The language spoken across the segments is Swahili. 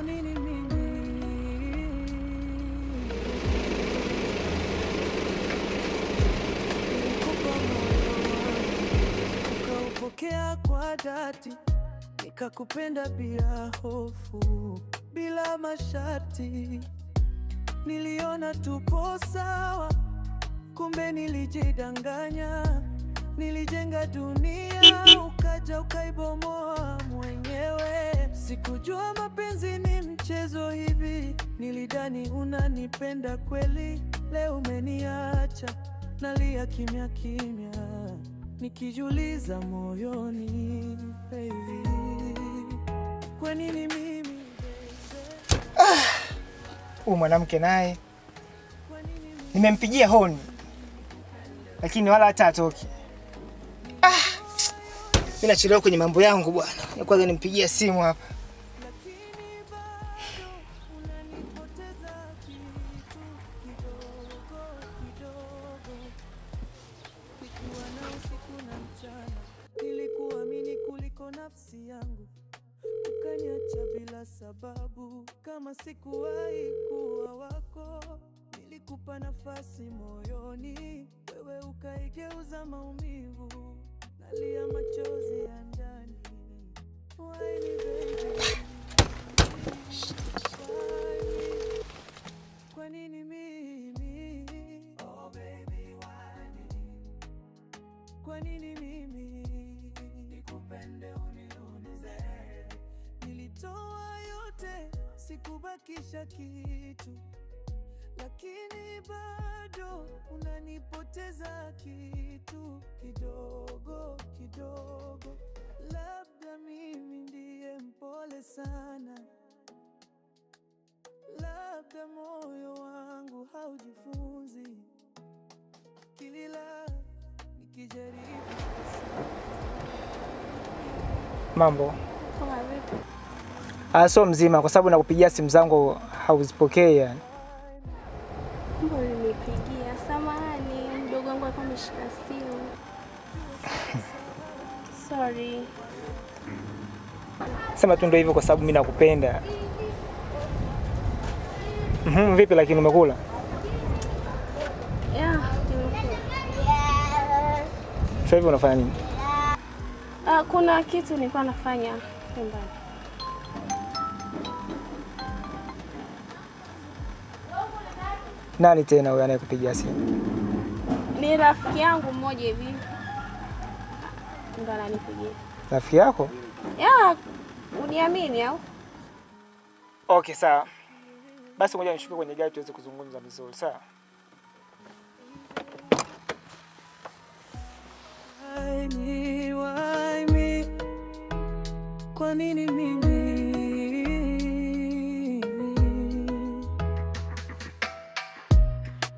Kwa nini mimi? Nilikupa moyo wangu, ukaupokea kwa dhati, nikakupenda bila hofu, bila masharti. Niliona tupo sawa, kumbe nilijidanganya. Nilijenga dunia, ukaja ukaibomoa mwenyewe. Sikujua mapenzi ni mchezo hivi, nilidhani unanipenda kweli. Leo umeniacha, nalia kimya kimya, nikijiuliza moyoni, baby, kwa nini mimi? Mwanamke naye nimempigia honi, lakini wala hata atoki. Mimi nachelewa kwenye mambo yangu bwana. Kwanza nimpigia simu hapa. Nilikuamini kuliko nafsi yangu, ukaniacha bila sababu. Kama sikuwahi kuwa wako, nilikupa nafasi moyoni, wewe ukaigeuza maumivu. Nalia machozi ya ndani. Why ni baby? Kwa nini mimi? Oh baby, why? Kwa nini mimi? Nikupende uniulize. Nilitoa yote, sikubakisha kitu, lakini bado unanipoteza kitu kidogo kidogo. Labda mimi ndiye mpole sana, labda moyo wangu haujifunzi, kila nikijaribu. Mambo Kama vipi? So mzima, kwa sababu nakupigia simu zangu hauzipokei yani. Mbona nimepigia? Samahani, mdogo wangu alikuwa ameshika simu. Sorry. Sema tu ndio hivyo kwa sababu mimi nakupenda. Vipi lakini umekula? Yeah, nimekula. Sasa hivi unafanya nini? Kuna kitu nilikuwa nafanya nyumbani. Nani tena huyo anayekupigia simu? Ni rafiki yangu mmoja hivi. Ndio ananipigia. Rafiki yako? Yeah, uniamini au? Okay, sawa. Basi ngoja nishuke kwenye gari tuweze kuzungumza vizuri, sawa? Why me? Kwa nini mimi?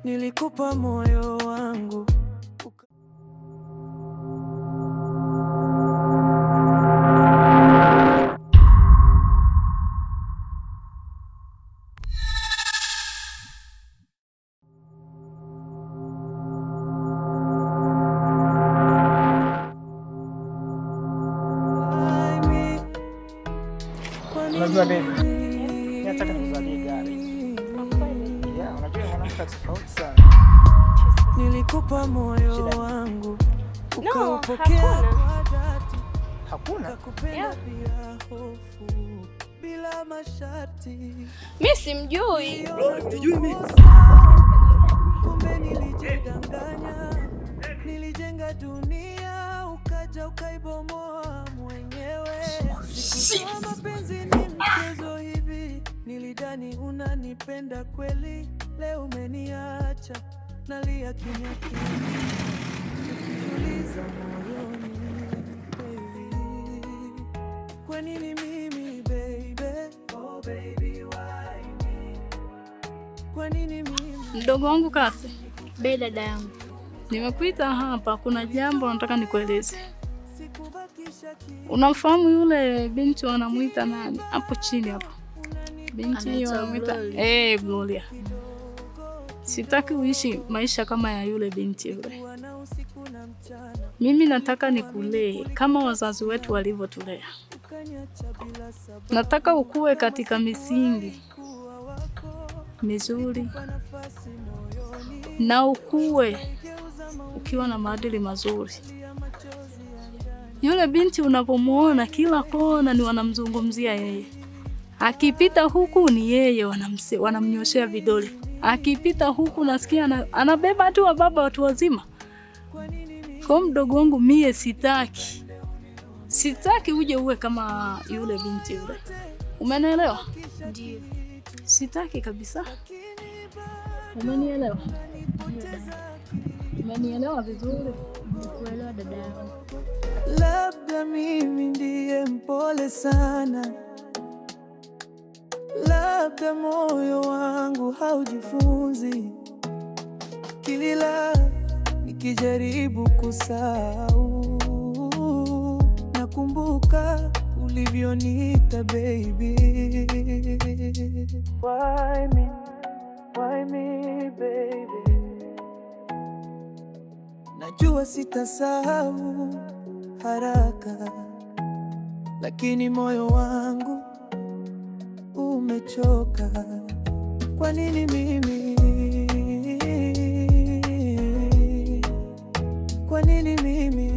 Nilikupa moyo wangu. Unajua baby, nataka nikuzalie gari. Yeah, unajua mwanamke tofauti sana. Nilikupa moyo wangu, ukaupokea kwa dhati. Hakuna? Nakupenda bila hofu, bila masharti. Mimi simjui. Unijui mimi? Kumbe nilijidanganya. Nilijenga dunia, ukaja ukaibomoa mwenyewe. Sikujua mapenzi ni mchezo hivi, nilidhani unanipenda kweli. Leo umeniacha, nalia kimya kimya, nikijiuliza moyoni, baby, kwa nini mimi baby? Oh baby, why me? Kwa nini mimi? Mdogo wangu Kasi, bei dada yangu. Nimekuita hapa, kuna jambo nataka nikueleze. Unamfahamu yule binti wanamuita nani? Hapo chini hapo. Binti hiyo wanamuita Gloria. Sitaki uishi maisha kama ya yule binti yule. Mimi nataka nikulee kama wazazi wetu walivyotulea. Nataka ukue katika misingi mizuri na ukue ukiwa na maadili mazuri. Yule binti unapomuona kila kona ni wanamzungumzia yeye. Akipita huku ni yeye wanamnyoshea vidole. Akipita huku nasikia anabeba tu baba watu wazima. Kwa mdogo wangu mie sitaki. Sitaki uje uwe kama yule binti yule. Umenielewa? Ndio. Sitaki kabisa. Umenielewa? Umenielewa vizuri? Kuelewa dada yangu. Labda mimi ndiye mpole sana, labda moyo wangu haujifunzi, kilila nikijaribu kusahau, nakumbuka ulivyoniita baby. Why me baby? Najua sitasahau haraka, lakini moyo wangu umechoka. Kwa nini mimi? Kwa nini mimi?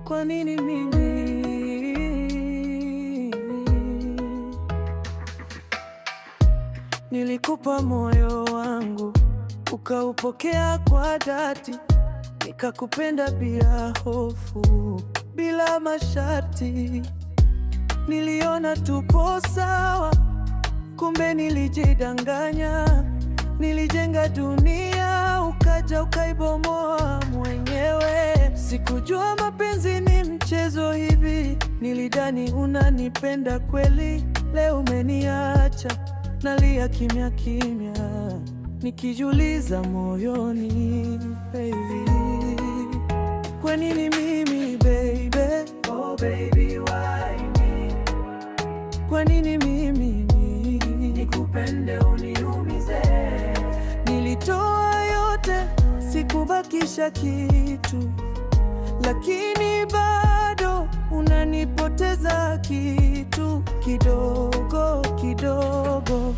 Kwa nini mimi? Nilikupa moyo wangu ukaupokea kwa dhati, nikakupenda bila hofu, bila masharti. Niliona tupo sawa, kumbe nilijidanganya. Nilijenga dunia, ukaja ukaibomoa mwenyewe. Sikujua mapenzi ni mchezo hivi, nilidhani unanipenda kweli. Leo umeniacha, nalia kimya kimya, nikijiuliza moyoni, baby, kwa nini mimi baby? Oh baby, why me? Kwa nini mimi nikupende uniumize? Nilitoa yote, sikubakisha kitu, lakini bado unanipoteza kitu kidogo kidogo.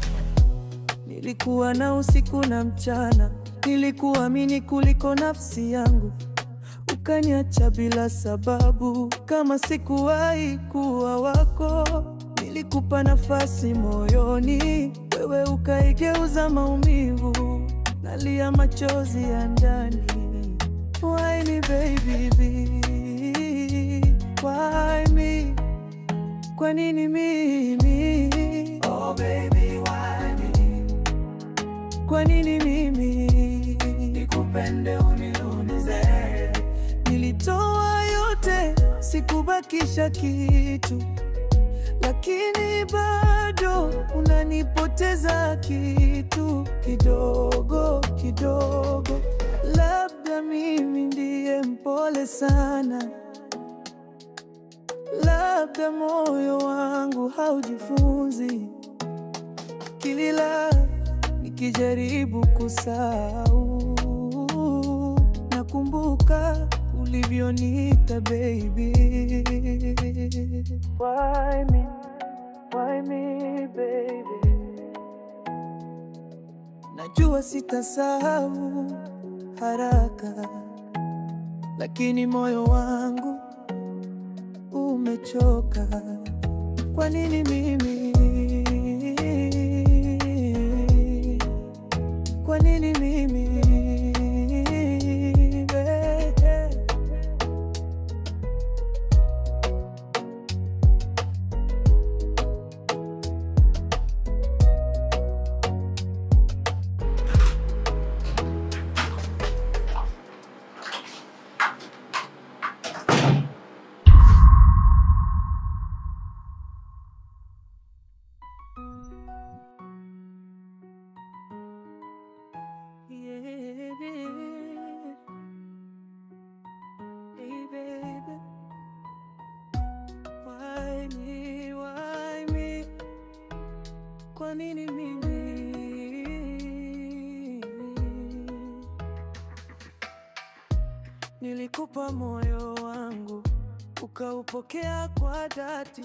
Nilikuwa na usiku na mchana, nilikuamini kuliko nafsi yangu, ukaniacha bila sababu, kama sikuwahi kuwa wako. Nilikupa nafasi moyoni, wewe ukaigeuza maumivu, nalia machozi ya ndani. Why me baby? Why me? Kwa nini mimi? Oh baby, why me? Kwa nini mimi nikupende uniumize? Nilitoa yote, sikubakisha kitu, lakini bado unanipoteza kitu kidogo kidogo. Labda mimi ndiye mpole sana, labda moyo wangu haujifunzi, kilila nikijaribu kusahau, nakumbuka ulivyoniita baby. Why me baby? Najua sitasahau haraka, lakini moyo wangu umechoka. Kwa nini mimi? Kwa nini mimi? nini mimi? Nilikupa moyo wangu, ukaupokea kwa dhati,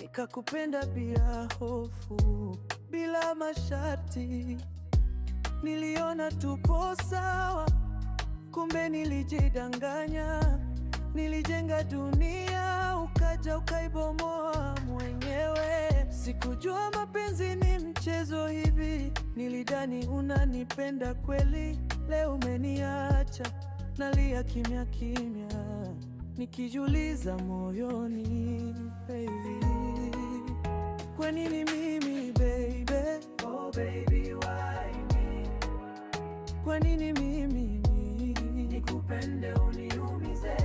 nikakupenda bila hofu, bila masharti. Niliona tupo sawa, kumbe nilijidanganya. Nilijenga dunia, ukaja ukaibomoa mwenyewe. Sikujua mapenzi ni mchezo hivi, nilidhani unanipenda kweli. Leo umeniacha, nalia kimya kimya, nikijiuliza moyoni, baby, kwa nini mimi baby? Oh baby, why me? Kwa nini mimi nikupende uniumize?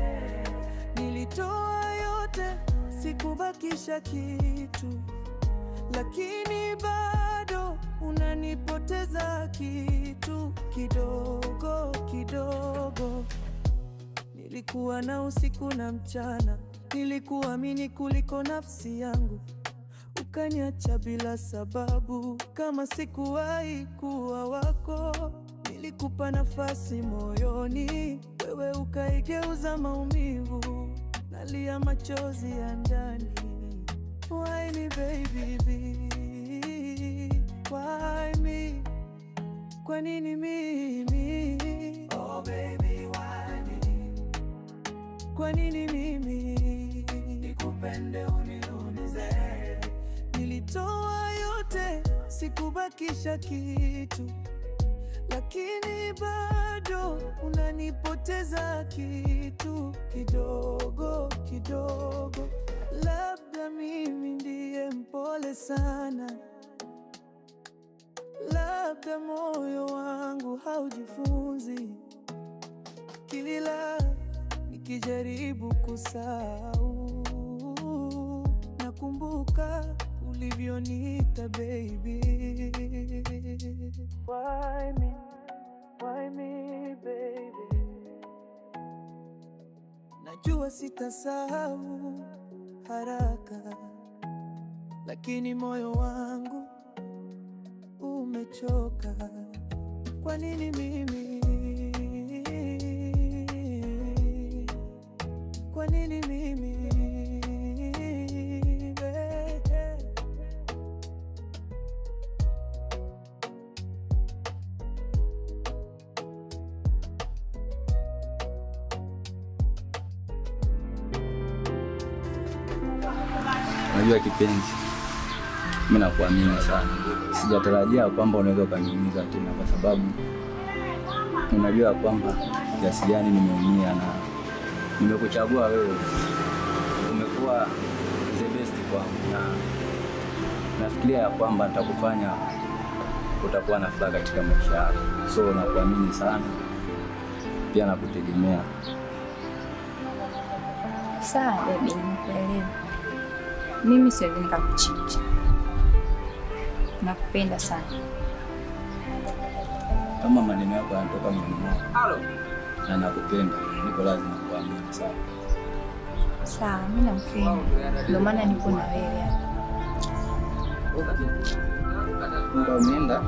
Nilitoa yote, sikubakisha kitu, lakini bado unanipoteza kitu kidogo kidogo. Nilikuwa na usiku na mchana, nilikuamini kuliko nafsi yangu, ukaniacha bila sababu, kama sikuwahi kuwa wako. Nilikupa nafasi moyoni, wewe ukaigeuza maumivu, nalia machozi ya ndani. Why me baby, why me? Kwa nini mimi? Oh baby, why me? Kwa nini mimi nikupende uniumize? Nilitoa yote, sikubakisha kitu, lakini bado unanipoteza kitu kidogo kidogo. Labda mimi ndiye mpole sana, labda moyo wangu haujifunzi. Kila nikijaribu kusahau, nakumbuka ulivyoniita baby. Why me? Why me baby? Najua sitasahau haraka, lakini moyo wangu umechoka. Kwa nini mimi? Kwa nini mimi? Unajua kipenzi, mimi nakuamini sana. Sijatarajia kwamba unaweza kuniumiza tena, kwa sababu unajua kwamba kiasi gani nimeumia na nimekuchagua wewe. Umekuwa the best kwangu na nafikiria ya kwamba nitakufanya utakuwa na furaha katika maisha yako. So nakuamini sana, pia nakutegemea. Sawa baby, nimekuelewa. Mimi siwezi nikakuchicha. Nakupenda sana. Kama maneno yako yanatoka mdomoni mwako na nakupenda, niko lazima kuamini sana. Sawa, mimi nakupenda. Ndio maana niko na wewe hapa. Mungu umeenda,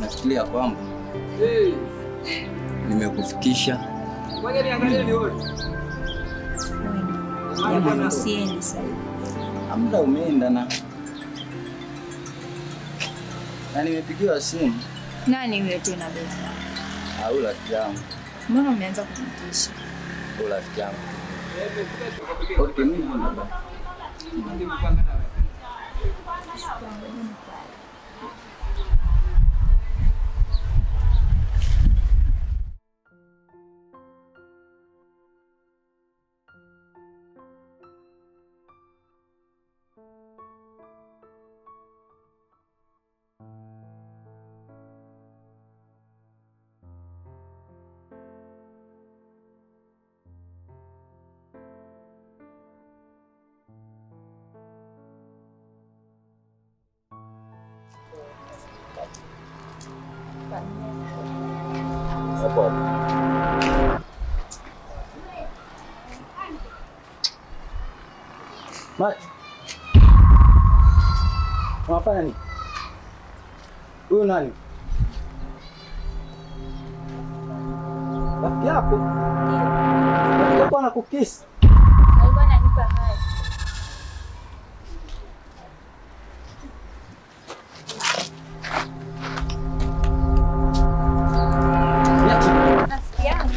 nafikiria kwamba nimekufikisha. Ngoja niangalie wote. Jamani, usiende sasa. Muda umeenda na nimepigiwa simu. Nani huyo tena baby? Au rafiki yangu. Mbona umeanza kunitisha? Au rafiki yangu. Okay, mimi naomba. Apa? Mat. Unafanya nini? Huyu nani? Rafiki yako? Rafiki yako anakukisi? Alikuwa ananipa haya. Rafiki yangu.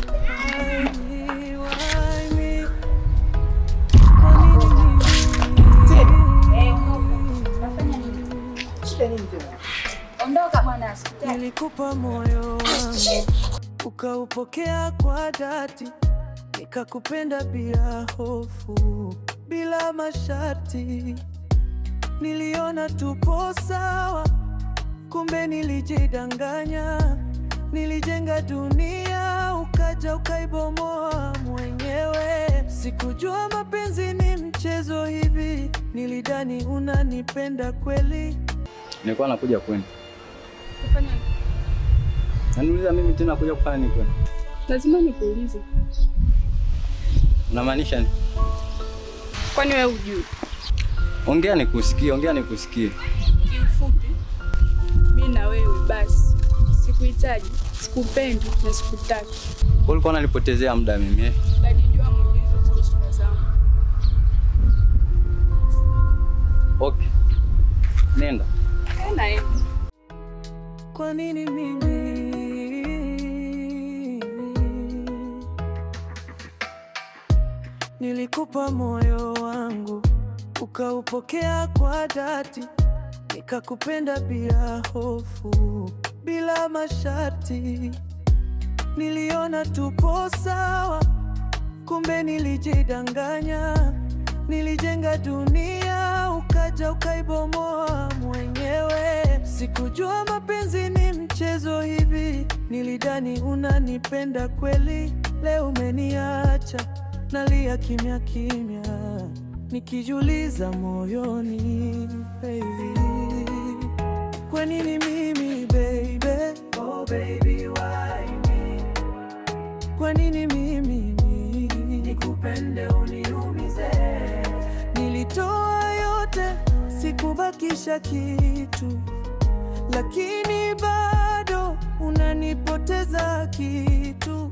Unafanya nini? Shida nini tena? Ondoka bwana, sikutaki. Nilikupa moyo wangu ukaupokea kwa dhati, nikakupenda bila hofu, bila masharti. Niliona tupo sawa, kumbe nilijidanganya. Nilijenga dunia, ukaja ukaibomoa mwenyewe. Sikujua mapenzi ni mchezo hivi, nilidhani unanipenda kweli. Nilikuwa nakuja kwenu. Kufanya nini? Naniuliza mimi tena kuja kufanya nini kwenu? Lazima nikuulize. Unamaanisha nini? Kwani wewe hujui? Ongea nikusikie, ongea nikusikie. Kiufupi, mimi na wewe basi. Sikuhitaji, sikupendi na sikutaki. Ulikuwa unanipotezea muda mimi. Najijua mwenyewe zile shida zangu. Okay. Nenda. Naenda. Kwa nini mimi? Nilikupa moyo wangu ukaupokea kwa dhati, nikakupenda bila hofu, bila masharti. Niliona tupo sawa, kumbe nilijidanganya. Nilijenga dunia, ukaja ukaibomoa mwenyewe. Sikujua mapenzi ni mchezo hivi, nilidhani unanipenda kweli. Leo umeniacha, nalia kimya kimya, nikijiuliza moyoni, baby, kwa nini mimi baby? Oh baby, why me? Kwa nini mimi nikupende uniumize? Nilitoa yote, sikubakisha kitu, lakini bado unanipoteza kitu.